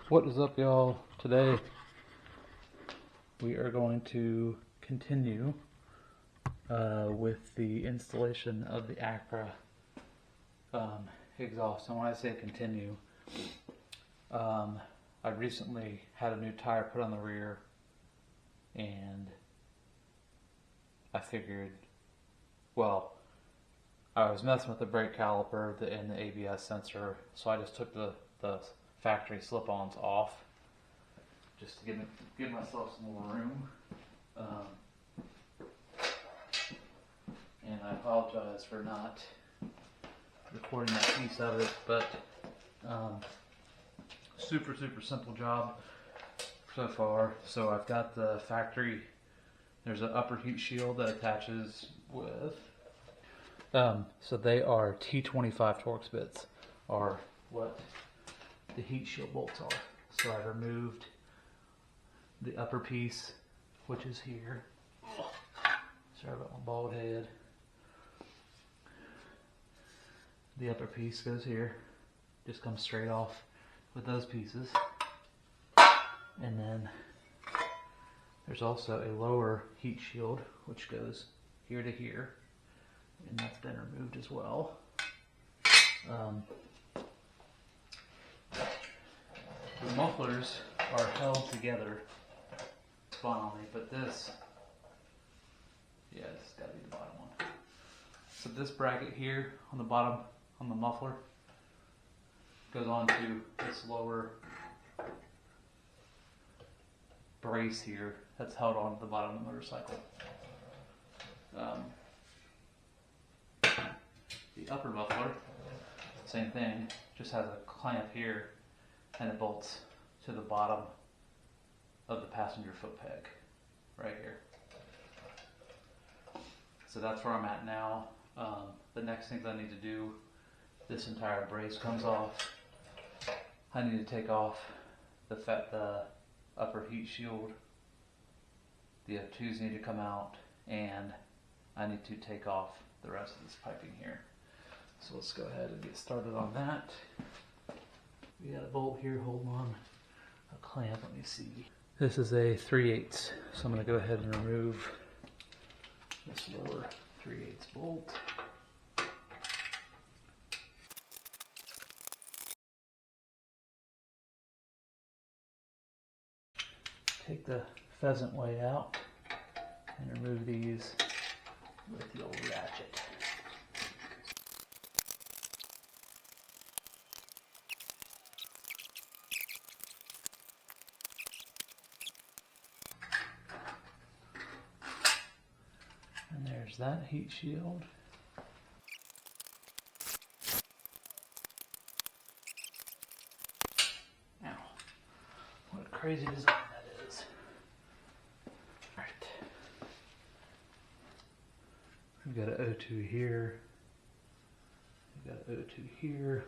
What is up, y'all? Today we are going to continue with the installation of the Acra exhaust. And when I say continue, I recently had a new tire put on the rear, and I figured, well, I was messing with the brake caliper and the ABS sensor, so I just took the factory slip-ons off just to give myself some more room. And I apologize for not recording that piece of it, but super simple job so far. So I've got the factory, there's an upper heat shield that attaches with, so they are T25 Torx bits, are what the heat shield bolts are. So I removed the upper piece, which is here. Sorry about my bald head. The upper piece goes here, just comes straight off with those pieces. And then there's also a lower heat shield which goes here to here, and that's been removed as well. The mufflers are held together finally, but this, yeah, this has got to be the bottom one. So this bracket here on the bottom, on the muffler, goes onto this lower brace here that's held onto the bottom of the motorcycle. The upper muffler, same thing, just has a clamp here, and it bolts to the bottom of the passenger foot peg, right here. So that's where I'm at now. The next things I need to do, this entire brace comes off. I need to take off the upper heat shield. The F2s need to come out, and I need to take off the rest of this piping here. So let's go ahead and get started on that. We got a bolt here holding on a clamp. Let me see. This is a 3/8, so I'm going to go ahead and remove this lower 3/8 bolt. Take the pheasant way out and remove these with the old ratchet. And there's that heat shield. Ow. What a crazy design that is. Alright. We've got an O2 here. We've got an O2 here.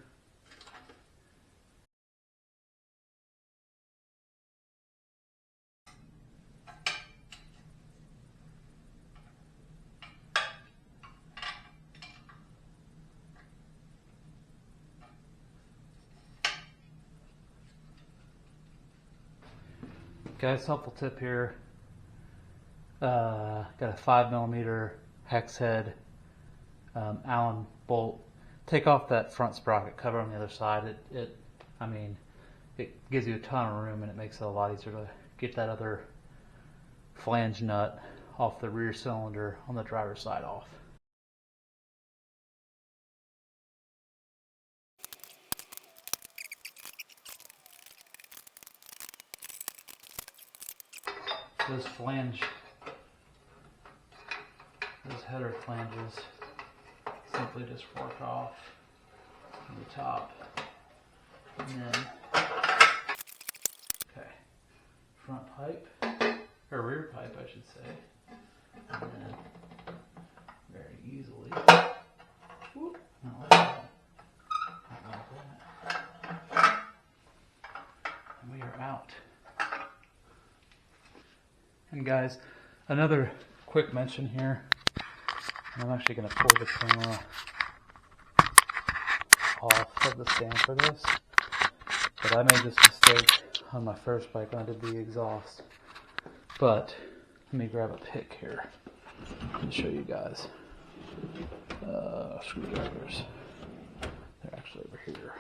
Guys, helpful tip here. Got a 5mm hex head Allen bolt. Take off that front sprocket cover on the other side. I mean, it gives you a ton of room, and it makes it a lot easier to get that other flange nut off the rear cylinder on the driver's side off. Those header flanges simply just work off on the top, and then, okay, front pipe, or rear pipe I should say, and then very easily, whoop, not like that, and we are out. And guys, another quick mention here. I'm actually going to pull the camera off of the stand for this. But I made this mistake on my first bike when I did the exhaust. But let me grab a pick here and show you guys. Screwdrivers. They're actually over here.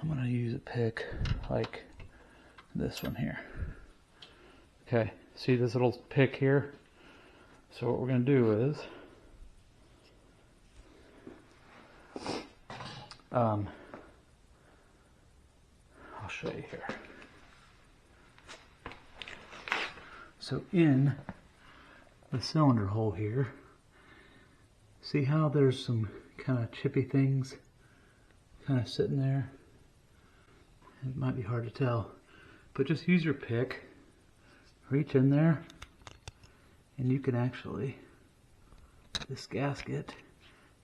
I'm going to use a pick like this one here. Okay, see this little pick here? So what we're going to do is I'll show you here. So in the cylinder hole here, see how there's some kind of chippy things kind of sitting there? It might be hard to tell, but just use your pick, reach in there, and you can actually, this gasket,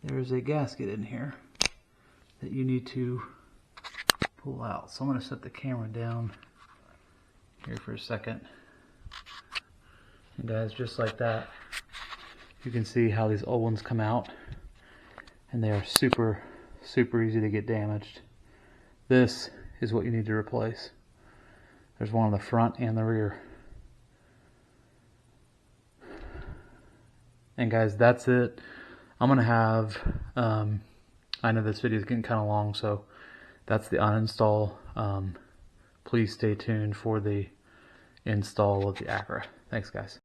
there's a gasket in here that you need to pull out. So I'm going to set the camera down here for a second. And guys, just like that, you can see how these old ones come out, and they are super easy to get damaged. This is what you need to replace. There's one on the front and the rear. And guys, that's it. I'm gonna have I know this video is getting kind of long, so that's the uninstall. Please stay tuned for the install of the Acura. Thanks guys.